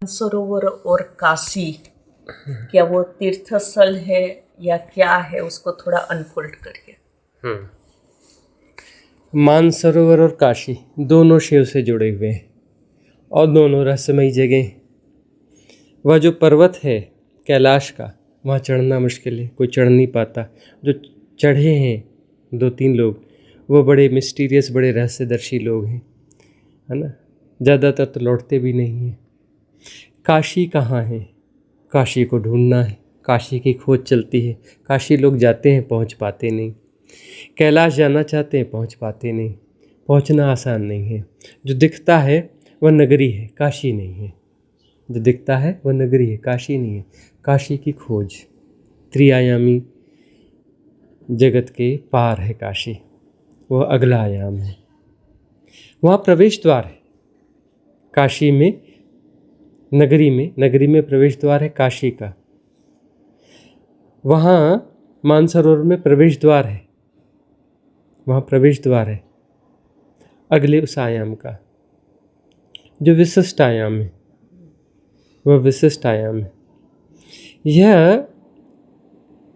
सरोवर और काशी, क्या वो तीर्थ स्थल है या क्या है, उसको थोड़ा अनफोल्ड करिए। मानसरोवर और काशी दोनों शिव से जुड़े हुए हैं और दोनों रहस्यमयी जगह। वह जो पर्वत है कैलाश का, वहाँ चढ़ना मुश्किल है, कोई चढ़ नहीं पाता। जो चढ़े हैं 2-3 लोग, वो बड़े मिस्टीरियस, बड़े रहस्यदर्शी लोग हैं, है ना। ज़्यादातर तो लौटते भी नहीं हैं। काशी कहाँ है? काशी को ढूंढना है, काशी की खोज चलती है। काशी लोग जाते हैं, पहुँच पाते नहीं। कैलाश जाना चाहते हैं, पहुँच पाते नहीं। पहुँचना आसान नहीं है। जो दिखता है वह नगरी है, काशी नहीं है। जो दिखता है वह नगरी है, काशी नहीं है। काशी की खोज, त्रिआयामी जगत के पार है काशी, वह अगला आयाम है। वहाँ प्रवेश द्वार है काशी में, नगरी में प्रवेश द्वार है काशी का। वहाँ मानसरोवर में प्रवेश द्वार है, वहाँ प्रवेश द्वार है अगले उस आयाम का, जो विशिष्ट आयाम है। वह विशिष्ट आयाम है। यह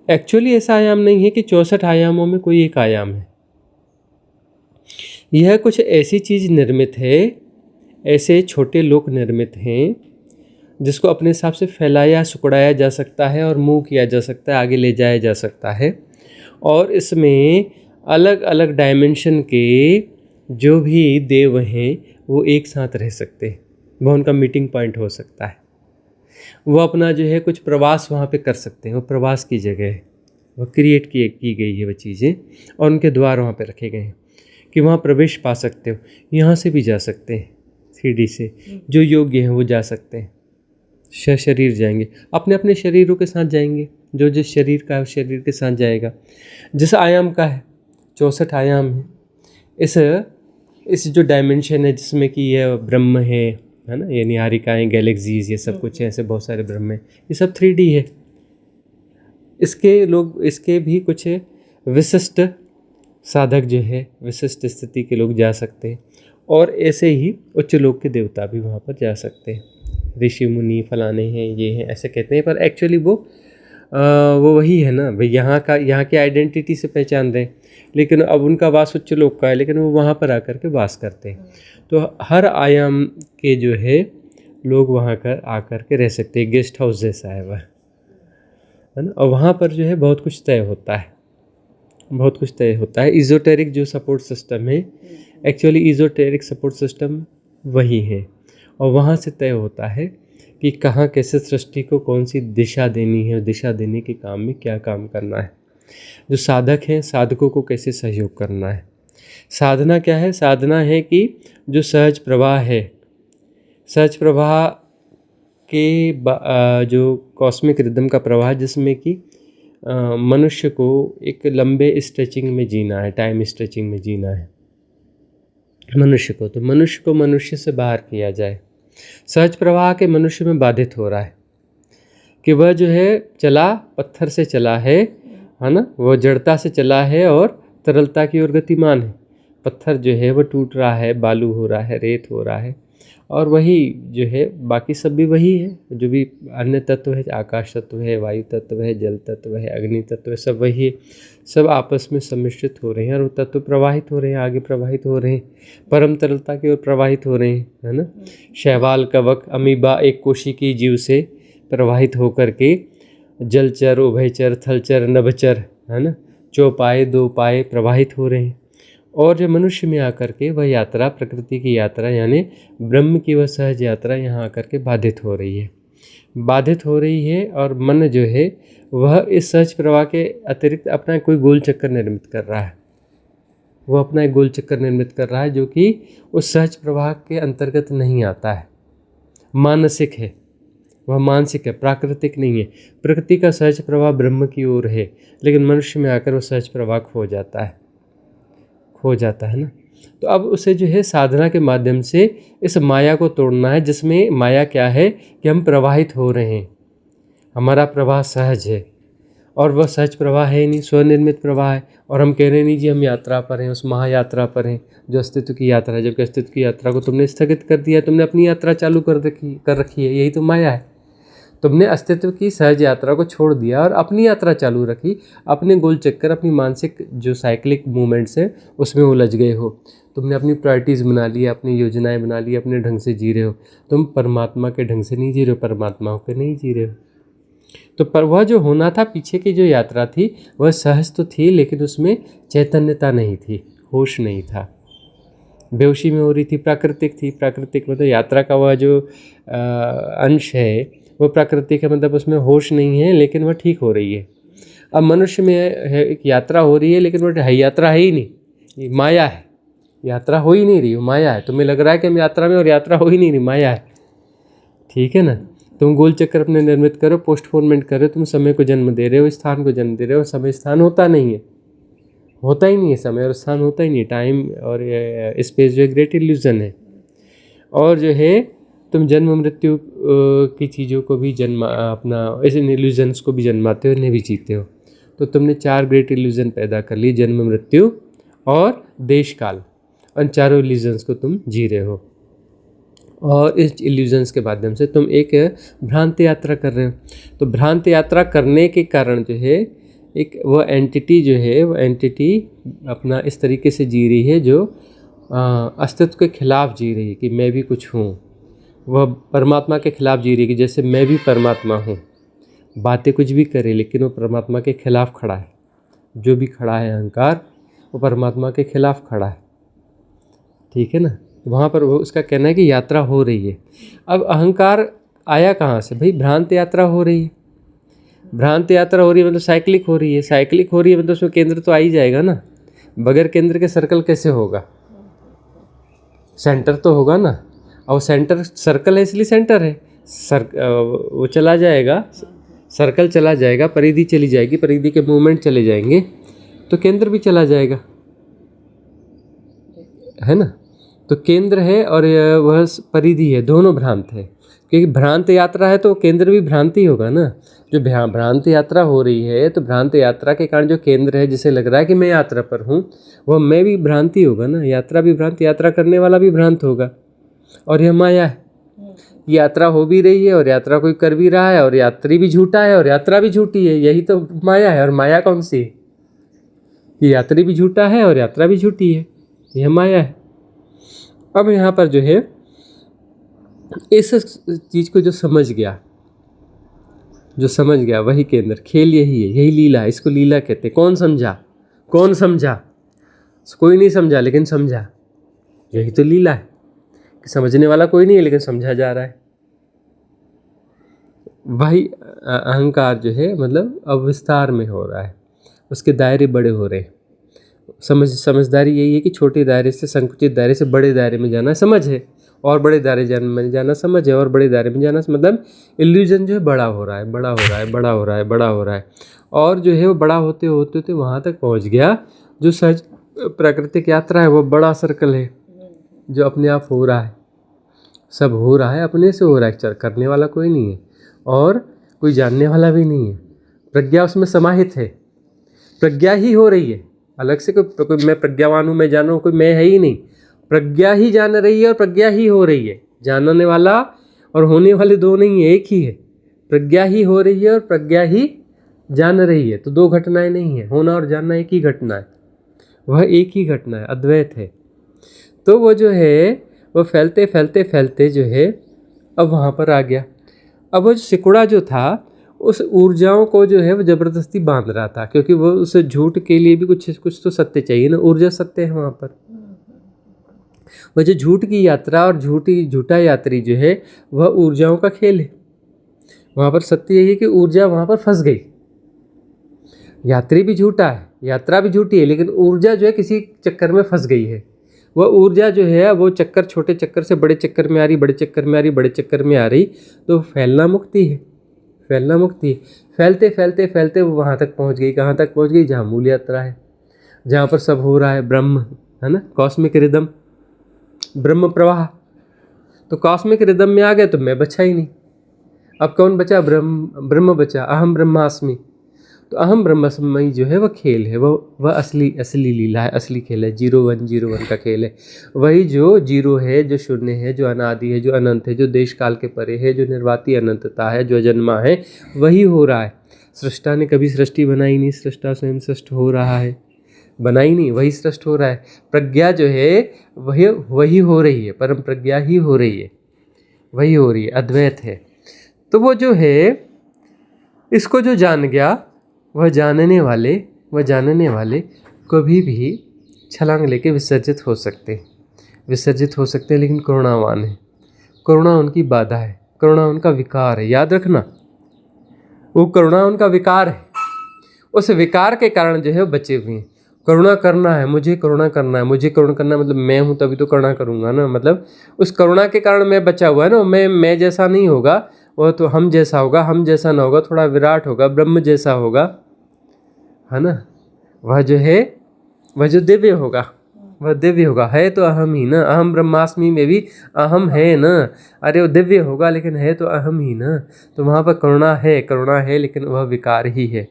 एक्चुअली ऐसा आयाम नहीं है कि 64 आयामों में कोई एक आयाम है। यह कुछ ऐसी चीज़ निर्मित है, ऐसे छोटे लोक निर्मित हैं जिसको अपने हिसाब से फैलाया सुकड़ाया जा सकता है और मूव किया जा सकता है, आगे ले जाया जा सकता है। और इसमें अलग अलग डायमेंशन के जो भी देव हैं वो एक साथ रह सकते हैं। वह उनका मीटिंग पॉइंट हो सकता है। वो अपना जो है कुछ प्रवास वहाँ पे कर सकते हैं। वो प्रवास की जगह है, वह क्रिएट की गई है वो चीज़ें, और उनके द्वार वहाँ पे रखे गए हैं कि वहाँ प्रवेश पा सकते हो। यहाँ से भी जा सकते हैं, 3D से जो योग्य हैं वो जा सकते हैं। शरीर जाएंगे, अपने अपने शरीरों के साथ जाएंगे। जो जिस शरीर का है उस शरीर के साथ जाएगा। जिस आयाम का है, 64 आयाम है। इस जो डायमेंशन है जिसमें कि यह ब्रह्म है ना, ये निहारिकाएँ, गैलेक्सीज, ये सब कुछ है, ऐसे बहुत सारे ब्रह्म हैं। ये सब 3D है। इसके भी कुछ विशिष्ट साधक जो है, विशिष्ट स्थिति के लोग जा सकते हैं, और ऐसे ही उच्च लोक के देवता भी वहाँ पर जा सकते हैं। ऋषि मुनि फलाने हैं, ये हैं, ऐसे कहते हैं, पर एक्चुअली वो वही है ना भाई। यहाँ की आइडेंटिटी से पहचान रहे हैं, लेकिन अब उनका वास उच्च लोक का है, लेकिन वो वहाँ पर आकर के वास करते हैं। तो हर आयाम के जो है लोग वहाँ आकर के रह सकते हैं। गेस्ट हाउस जैसा है वह, है ना। और वहाँ पर जो है बहुत कुछ तय होता है, बहुत कुछ तय होता है। इजोटेरिक जो सपोर्ट सिस्टम है, एक्चुअली इजोटेरिक सपोर्ट सिस्टम वही है, और वहाँ से तय होता है कि कहाँ कैसे सृष्टि को कौन सी दिशा देनी है, दिशा देने के काम में क्या काम करना है। जो साधक हैं, साधकों को कैसे सहयोग करना है। साधना क्या है? साधना है कि जो सहज प्रवाह है, सहज प्रवाह के जो कॉस्मिक रिदम का प्रवाह, जिसमें कि मनुष्य को एक लंबे स्ट्रेचिंग में जीना है, टाइम स्ट्रेचिंग में जीना है मनुष्य को। तो मनुष्य को मनुष्य से बाहर किया जाए। सहज प्रवाह के मनुष्य में बाधित हो रहा है कि वह जो है चला, पत्थर से चला है ना, वह जड़ता से चला है और तरलता की ओर गतिमान है। पत्थर जो है वह टूट रहा है, बालू हो रहा है, रेत हो रहा है, और वही जो है बाकी सब भी वही है। जो भी अन्य तत्व है, आकाश तत्व है, वायु तत्व है, जल तत्व है, अग्नि तत्व है, सब वही है। सब आपस में सम्मिश्रित हो रहे हैं और वो तत्व प्रवाहित हो रहे हैं, आगे प्रवाहित हो रहे हैं, परम तरलता की ओर प्रवाहित हो रहे हैं, है ना। शैवाल, कवक, अमीबा, एक कोशिकीय जीव से प्रवाहित होकर के जलचर, उभयचर, थलचर, नभचर, है ना, चौपाए, दो पाए प्रवाहित हो रहे हैं। और जो मनुष्य में आकर के वह यात्रा, प्रकृति की यात्रा, यानी ब्रह्म की वह सहज यात्रा यहाँ आकर के बाधित हो रही है, बाधित हो रही है। और मन जो है वह इस सहज प्रवाह के अतिरिक्त अपना कोई गोल चक्कर निर्मित कर रहा है। वह अपना एक गोल चक्कर निर्मित कर रहा है जो कि उस सहज प्रवाह के अंतर्गत नहीं आता है, मानसिक है। वह मानसिक है, प्राकृतिक नहीं है। प्रकृति का सहज प्रवाह ब्रह्म की ओर है, लेकिन मनुष्य में आकर वह सहज प्रवाह खो जाता है ना। तो अब उसे जो है साधना के माध्यम से इस माया को तोड़ना है, जिसमें माया क्या है कि हम प्रवाहित हो रहे हैं, हमारा प्रवाह सहज है, और वह सहज प्रवाह है नहीं, स्वनिर्मित प्रवाह है। और हम कह रहे नहीं जी हम यात्रा पर हैं, उस महायात्रा पर हैं जो अस्तित्व की यात्रा है, जबकि अस्तित्व की यात्रा को तुमने स्थगित कर दिया, तुमने अपनी यात्रा चालू कर रखी है। यही तो माया है। तुमने अस्तित्व की सहज यात्रा को छोड़ दिया और अपनी यात्रा चालू रखी, अपने गोल चक्कर, अपनी मानसिक जो साइक्लिक मूवमेंट्स है उसमें उलझ गए हो। तुमने अपनी प्रायोरिटीज़ बना ली, अपनी योजनाएं बना ली, अपने ढंग से जी रहे हो। तुम परमात्मा के ढंग से नहीं जी रहे हो, परमात्मा होकर नहीं जी रहे हो। तो पर वह जो होना था, पीछे की जो यात्रा थी वह सहज तो थी, लेकिन उसमें चैतन्यता नहीं थी, होश नहीं था, बेहोशी में हो रही थी, प्राकृतिक थी। प्राकृतिक मतलब यात्रा का वह जो अंश है वो प्राकृतिक है, मतलब उसमें होश नहीं है, लेकिन वह ठीक हो रही है। अब मनुष्य में है एक यात्रा हो रही है, लेकिन वह यात्रा है ही नहीं, ये माया है। यात्रा हो ही नहीं रही, वो माया है। तुम्हें लग रहा है कि हम यात्रा में, और यात्रा हो ही नहीं रही, माया है। ठीक है ना। तुम गोल चक्कर अपने निर्मित करो, पोस्टपोनमेंट करो, तुम समय को जन्म दे रहे हो, स्थान को जन्म दे रहे हो। समय स्थान होता नहीं है, होता ही नहीं है, समय और स्थान होता ही नहीं। टाइम और स्पेस जो ग्रेट इल्यूजन है। और जो है तुम जन्म मृत्यु की चीज़ों को भी अपना ऐसे इल्यूजन्स को भी जन्माते हो, इन्हें भी जीते हो। तो तुमने 4 ग्रेट इल्यूजन पैदा कर ली, जन्म मृत्यु और देश काल। उन चारों इल्यूजन्स को तुम जी रहे हो, और इस इल्यूजन्स के माध्यम से तुम एक भ्रांत यात्रा कर रहे हो। तो भ्रांत यात्रा करने के कारण जो है एक वह एंटिटी जो है, वह एंटिटी अपना इस तरीके से जी रही है जो अस्तित्व के खिलाफ जी रही है कि मैं भी कुछ हूँ। वह परमात्मा के खिलाफ जी रही है कि जैसे मैं भी परमात्मा हूँ। बातें कुछ भी करे, लेकिन वो परमात्मा के खिलाफ खड़ा है। जो भी खड़ा है अहंकार, वो परमात्मा के खिलाफ खड़ा है। ठीक है ना। वहाँ पर वो उसका कहना है कि यात्रा हो रही है। अब अहंकार आया कहाँ से? भाई भ्रांत यात्रा हो रही है। भ्रांत यात्रा हो रही है मतलब साइक्लिक हो रही है। साइक्लिक हो रही है मतलब उसमें केंद्र तो आ ही जाएगा ना। बगैर केंद्र के सर्कल कैसे होगा? सेंटर तो होगा ना। और सेंटर सर्कल है इसलिए सेंटर है। वो चला जाएगा, सर्कल चला जाएगा, परिधि चली जाएगी, परिधि के मूवमेंट चले जाएंगे तो केंद्र भी चला जाएगा, है ना। तो केंद्र है और वह परिधि है, दोनों भ्रांत है। क्योंकि भ्रांत यात्रा है तो केंद्र भी भ्रांति होगा ना। जो भ्रांत यात्रा हो रही है तो भ्रांत यात्रा के कारण जो केंद्र है, जिसे लग रहा है कि मैं यात्रा पर हूँ, वह मैं भी भ्रांति होगा ना। यात्रा भी भ्रांत, यात्रा करने वाला भी भ्रांत होगा। और यह माया है। यात्रा हो भी रही है और यात्रा कोई कर भी रहा है, और यात्री भी झूठा है और यात्रा भी झूठी है। यही तो माया है। और माया कौन सी है? कि यात्री भी झूठा है और यात्रा भी झूठी है, यह माया है। अब यहाँ पर जो है इस चीज़ को जो समझ गया वही केंद्र। खेल यही है, यही लीला है। इसको लीला कहते हैं। कौन समझा? कोई नहीं समझा, लेकिन समझा। यही तो लीला है कि समझने वाला कोई नहीं है, लेकिन समझा जा रहा है। वही अहंकार जो है मतलब अब विस्तार में हो रहा है, उसके दायरे बड़े हो रहे हैं। समझदारी यही है कि छोटे दायरे से, संकुचित दायरे से बड़े दायरे में जाना समझ है, और बड़े दायरे में जाना समझ है, और बड़े दायरे में जाना मतलब इल्यूजन जो है बड़ा हो रहा है। और जो है वो बड़ा होते होते वहाँ तक पहुँच गया। जो सच प्राकृतिक यात्रा है वो बड़ा सर्कल है जो अपने आप हो रहा है। सब हो रहा है, अपने से हो रहा है। करने वाला कोई नहीं है और कोई जानने वाला भी नहीं है। प्रज्ञा उसमें समाहित है। प्रज्ञा ही हो रही है। अलग से कोई मैं प्रज्ञावान हूँ, मैं जान रहा हूँ, कोई मैं है ही नहीं। प्रज्ञा ही जान रही है और प्रज्ञा ही हो रही है। जानने वाला और होने वाले दो नहीं है, एक ही है। प्रज्ञा ही हो रही है और प्रज्ञा ही जान रही है। तो दो घटनाएं नहीं है। होना और जानना एक ही घटना है, वह एक ही घटना है, अद्वैत है। तो वो जो है वो फैलते जो है अब वहाँ पर आ गया। अब वो सिकुड़ा जो था उस ऊर्जाओं को जो है वो ज़बरदस्ती बांध रहा था, क्योंकि वो उस झूठ के लिए भी कुछ तो सत्य चाहिए ना। ऊर्जा सत्य है वहाँ पर। वह जो झूठ की यात्रा और झूठा यात्री जो है वह ऊर्जाओं का खेल है। वहाँ पर सत्य यही है कि ऊर्जा वहाँ पर फंस गई। यात्री भी झूठा है, यात्रा भी झूठी है, लेकिन ऊर्जा जो है किसी चक्कर में फंस गई है। वह ऊर्जा जो है वो चक्कर, छोटे चक्कर से बड़े चक्कर में आ रही, बड़े चक्कर में आ रही, बड़े चक्कर में आ रही। तो फैलना मुक्ति है, फैलना मुक्ति है। फैलते वो वहाँ तक पहुँच गई। कहाँ तक पहुँच गई? जहाँ मूल यात्रा है, जहाँ पर सब हो रहा है, ब्रह्म है ना, कॉस्मिक रिदम, ब्रह्म प्रवाह। तो कॉस्मिक रिदम में आ गए तो मैं बचा ही नहीं। अब कौन बचा? ब्रह्म बचा, अहम ब्रह्मास्मि। तो अहम ब्रह्मस्मयी जो है वह खेल है, वह असली लीला है, असली खेल है, 0-1 का खेल है। वही जो जीरो है, जो शून्य है, जो अनादि है, जो अनंत है, जो देश काल के परे है, जो निर्वाती अनंतता है, जो अजन्मा है, वही हो रहा है। सृष्टा ने कभी सृष्टि बनाई नहीं, सृष्टा स्वयं सृष्ट हो रहा है, बनाई नहीं, वही सृष्ट हो रहा है। प्रज्ञा जो है वही हो रही है, परम प्रज्ञा ही हो रही है, वही हो रही है, अद्वैत है। तो वो जो है, इसको जो जान गया, वह जानने वाले कभी भी छलांग लेके विसर्जित हो सकते, लेकिन करुणावान है। करुणा उनकी बाधा है, करुणा उनका विकार है, याद रखना, वो करुणा उनका विकार है। उस विकार के कारण जो है वो बचे हुए हैं। करुणा करना है, मुझे करुणा करना है, मतलब मैं हूँ तभी तो करुणा करूँगा ना, मतलब उस करुणा के कारण मैं बचा हुआ है ना। मैं जैसा नहीं होगा, वह तो हम जैसा होगा, हम जैसा ना होगा, थोड़ा विराट होगा, ब्रह्म जैसा होगा, है ना। वह जो है, वह जो दिव्य होगा, वह दिव्य होगा, है तो अहम ही ना। अहम ब्रह्मास्मि में भी अहम है ना। अरे वो दिव्य होगा लेकिन है तो अहम ही ना। तो वहाँ पर करुणा है, लेकिन वह विकार ही है,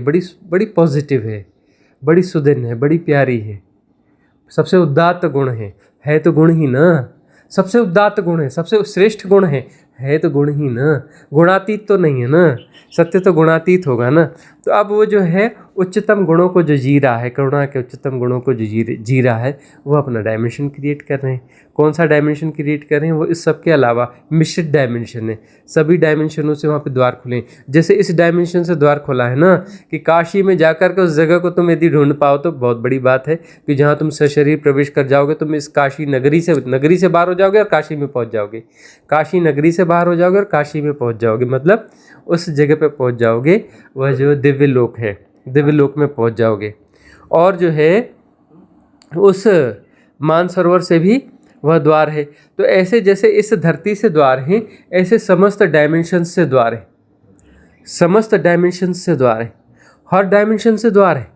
बड़ी पॉजिटिव है, बड़ी सुदिन है, बड़ी प्यारी है, सबसे उदात्त गुण है तो गुण ही ना। सबसे उदात्त गुण है, सबसे श्रेष्ठ गुण है तो गुण ही ना। गुणातीत तो नहीं है ना, सत्य तो गुणातीत होगा ना। तो अब वो जो है उच्चतम गुणों को जो जी रहा है, करुणा के उच्चतम गुणों को जो जी रहा है, वो अपना डायमेंशन क्रिएट कर रहे हैं। कौन सा डायमेंशन क्रिएट कर रहे हैं? वो इस सब के अलावा मिश्रित डायमेंशन है, सभी डायमेंशनों से वहाँ पे द्वार खुले। जैसे इस डायमेंशन से द्वार खुला है ना, कि काशी में जाकर के उस जगह को तुम यदि ढूंढ पाओ तो बहुत बड़ी बात है, कि जहाँ तुम सशरीर प्रवेश कर जाओगे, तुम इस काशी नगरी से बाहर हो जाओगे और काशी में पहुँच जाओगे, काशी नगरी से बाहर हो जाओगे और काशी में पहुँच जाओगे, मतलब उस जगह पे पहुँच जाओगे, वह जो दिव्य लोक है, दिव्य लोक में पहुँच जाओगे। और जो है उस मानसरोवर से भी वह द्वार है। तो ऐसे जैसे इस धरती से द्वार हैं, ऐसे समस्त डायमेंशन से द्वार है, समस्त डायमेंशन से द्वार है, हर डायमेंशन से द्वार है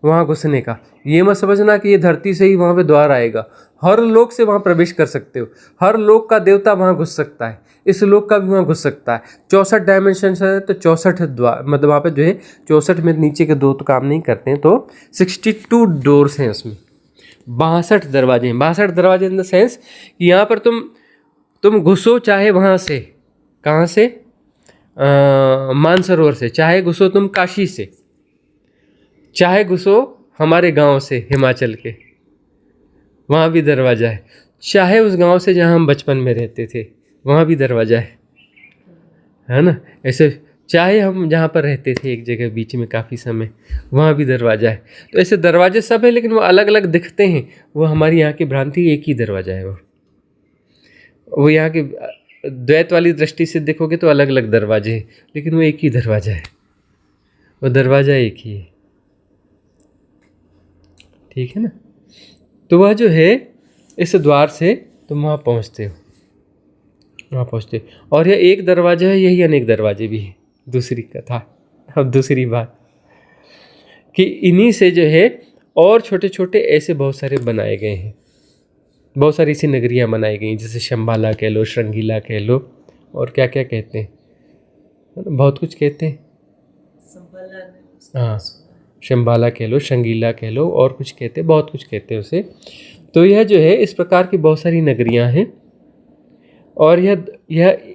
वहाँ घुसने का। ये मत समझना कि ये धरती से ही वहाँ पे द्वार आएगा, हर लोक से वहाँ प्रवेश कर सकते हो, हर लोक का देवता वहाँ घुस सकता है, इस लोक का भी वहाँ घुस सकता है। 64 डायमेंशन है तो 64 द्वार, मतलब वहाँ पे जो है 64 में नीचे के 2 तो काम नहीं करते हैं, तो 62 डोर्स हैं उसमें, 62 दरवाजे हैं। 62 दरवाजे इन द सेंस कि यहाँ पर तुम घुसो, चाहे वहाँ से, कहाँ से, मानसरोवर से, चाहे घुसो तुम काशी से, चाहे घुसो हमारे गांव से, हिमाचल के, वहाँ भी दरवाज़ा है, चाहे उस गांव से जहाँ हम बचपन में रहते थे वहाँ भी दरवाज़ा है ना। ऐसे चाहे हम जहाँ पर रहते थे एक जगह बीच में काफ़ी समय, वहाँ भी दरवाज़ा है। तो ऐसे दरवाजे सब है, लेकिन वो अलग अलग दिखते हैं। वो हमारी यहाँ की भ्रांति, एक ही दरवाज़ा है वो यहाँ की द्वैत वाली दृष्टि से देखोगे तो अलग अलग दरवाजे हैं, लेकिन वो एक ही दरवाज़ा है, वो दरवाज़ा एक ही है, ठीक है ना। तो वह जो है इस द्वार से तुम वहाँ पहुँचते हो, और यह एक दरवाज़ा है, यही अनेक दरवाजे भी हैं। दूसरी कथा, अब दूसरी बात कि इन्हीं से जो है और छोटे छोटे ऐसे बहुत सारे बनाए गए हैं, बहुत सारी ऐसी नगरियाँ बनाई गई, जैसे शंबाला कह लो, श्रृंगीला कह लो, और क्या क्या कहते हैं, बहुत कुछ कहते हैं। हाँ, शंबाला कह लो, श्रृंगीला कह लो, और कुछ कहते हैं, बहुत कुछ कहते हैं उसे। तो यह जो है इस प्रकार की बहुत सारी नगरियाँ हैं, और यह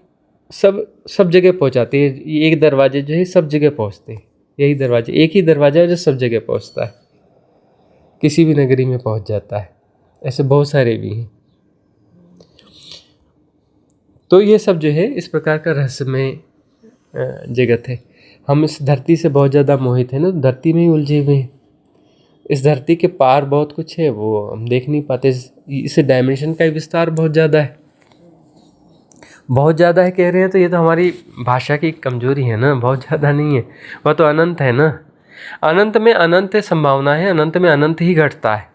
सब जगह पहुँचाते हैं। एक दरवाजे जो है सब जगह पहुँचते हैं, यही दरवाजे, एक ही दरवाज़ा है जो सब जगह पहुँचता है, किसी भी नगरी में पहुँच जाता है। ऐसे बहुत सारे भी हैं। तो ये सब जो है इस प्रकार का रहस्यमय जगत है। हम इस धरती से बहुत ज़्यादा मोहित हैं ना, धरती में ही उलझे हुए हैं। इस धरती के पार बहुत कुछ है, वो हम देख नहीं पाते। इस डायमेंशन का विस्तार बहुत ज़्यादा है, बहुत ज़्यादा है कह रहे हैं तो ये तो हमारी भाषा की कमजोरी है ना, बहुत ज़्यादा नहीं है, वह तो अनंत है ना। अनंत में अनंत संभावना है, अनंत में अनंत ही घटता है।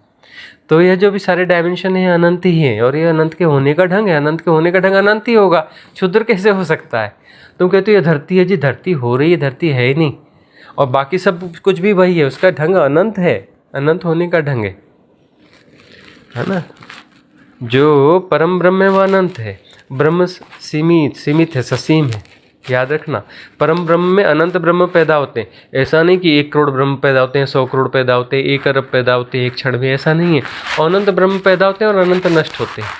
तो यह जो भी सारे डायमेंशन है अनंत ही है, और ये अनंत के होने का ढंग है, अनंत के होने का ढंग अनंत ही होगा, क्षुद्र कैसे हो सकता है। तुम कहते हो ये धरती है जी, धरती हो रही है, धरती है ही नहीं, और बाकी सब कुछ भी वही है, उसका ढंग अनंत है, अनंत होने का ढंग है ना। जो परम ब्रह्म है वह अनंत है, ब्रह्म सीमित है, ससीम है, याद रखना, परम ब्रह्म में अनंत ब्रह्म पैदा होते हैं। ऐसा नहीं कि 1 करोड़ ब्रह्म पैदा होते हैं, 100 करोड़ पैदा होते हैं, 1 अरब पैदा होते हैं एक क्षण में, ऐसा नहीं है। अनंत ब्रह्म पैदा होते हैं और अनंत नष्ट होते हैं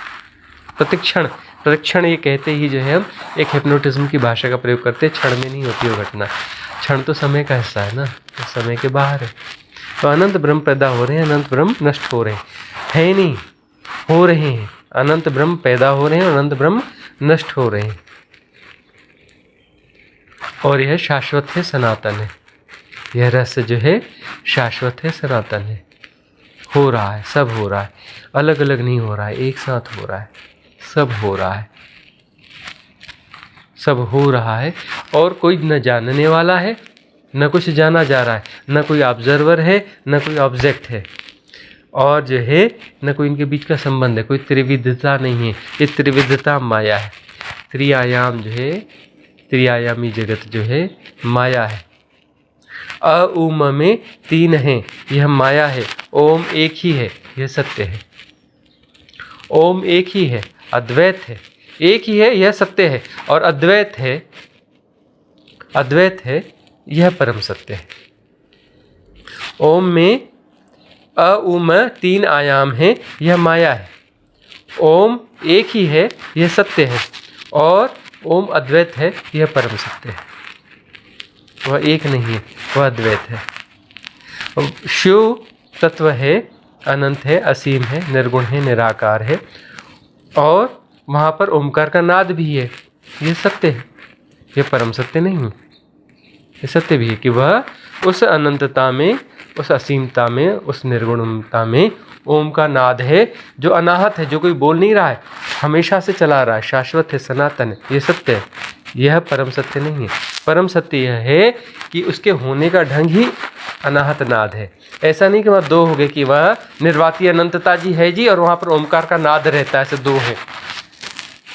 प्रतिक्षण। ये कहते ही जो है हम एक हिप्नोटिज्म की भाषा का प्रयोग करते हैं, क्षण में नहीं होती वो घटना। क्षण तो समय का हिस्सा है ना, तो समय के बाहर है। तो अनंत ब्रह्म पैदा हो रहे हैं, अनंत ब्रह्म नष्ट हो रहे हैं, है नहीं, हो रहे हैं। अनंत ब्रह्म पैदा हो रहे हैं और अनंत ब्रह्म नष्ट हो रहे हैं, और यह शाश्वत है, सनातन है। यह रहस्य जो है शाश्वत है, सनातन है। हो रहा है, सब हो रहा है, अलग अलग नहीं हो रहा है, एक साथ हो रहा है, सब हो रहा है, सब हो रहा है। और कोई न जानने वाला है, न कुछ जाना जा रहा है, न कोई ऑब्जर्वर है, न कोई ऑब्जेक्ट है, और जो है न कोई इनके बीच का संबंध है। कोई त्रिविधता नहीं है, ये त्रिविधता माया है। त्रिआयाम जो है, त्रिआयामी जगत जो है माया है। अ उ म में 3 हैं, यह माया है। ओम एक ही है, यह सत्य है। ओम एक ही है, अद्वैत है, एक ही है, यह सत्य है। और अद्वैत है, अद्वैत है, यह परम सत्य है। ओम में अ उ म 3 आयाम हैं, यह माया है। ओम एक ही है, यह सत्य है। और ओम अद्वैत है, यह परम सत्य है। वह एक नहीं है, वह अद्वैत है। शिव तत्व है, अनंत है, असीम है, निर्गुण है, निराकार है, और वहाँ पर ओमकार का नाद भी है। यह सत्य है, यह परम सत्य नहीं है। यह सत्य भी है कि वह उस अनंतता में, उस असीमता में, उस निर्गुणता में ओम का नाद है, जो अनाहत है, जो कोई बोल नहीं रहा है, हमेशा से चला रहा है, शाश्वत है, सनातन है। यह सत्य है, यह परम सत्य नहीं है। परम सत्य यह है कि उसके होने का ढंग ही अनाहत नाद है। ऐसा नहीं कि वह 2 हो गए, कि वह निर्वाती अनंतता जी है जी और वहाँ पर ओमकार का नाद रहता है, ऐसे 2 है।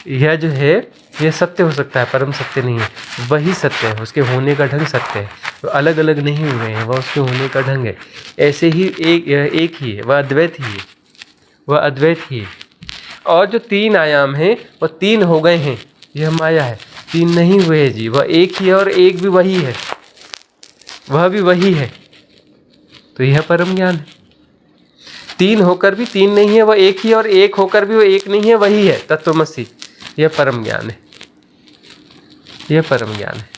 यह जो है यह सत्य हो सकता है, परम सत्य नहीं है। वही सत्य है, उसके होने का ढंग सत्य है। तो अलग अलग नहीं हुए हैं, वह उसके होने का ढंग है। ऐसे ही एक ही है, वह अद्वैत ही है, वह अद्वैत ही है। और जो 3 आयाम हैं वह 3 हो गए हैं, यह माया है। 3 नहीं हुए हैं जी, वह एक ही है, और एक भी वही है, वह भी वही है। तो यह परम ज्ञान है। 3 होकर भी 3 नहीं है, वह एक ही है, और एक होकर भी वह एक नहीं है, वही है तत्वमसि। यह परम ज्ञान है, यह परम ज्ञान है।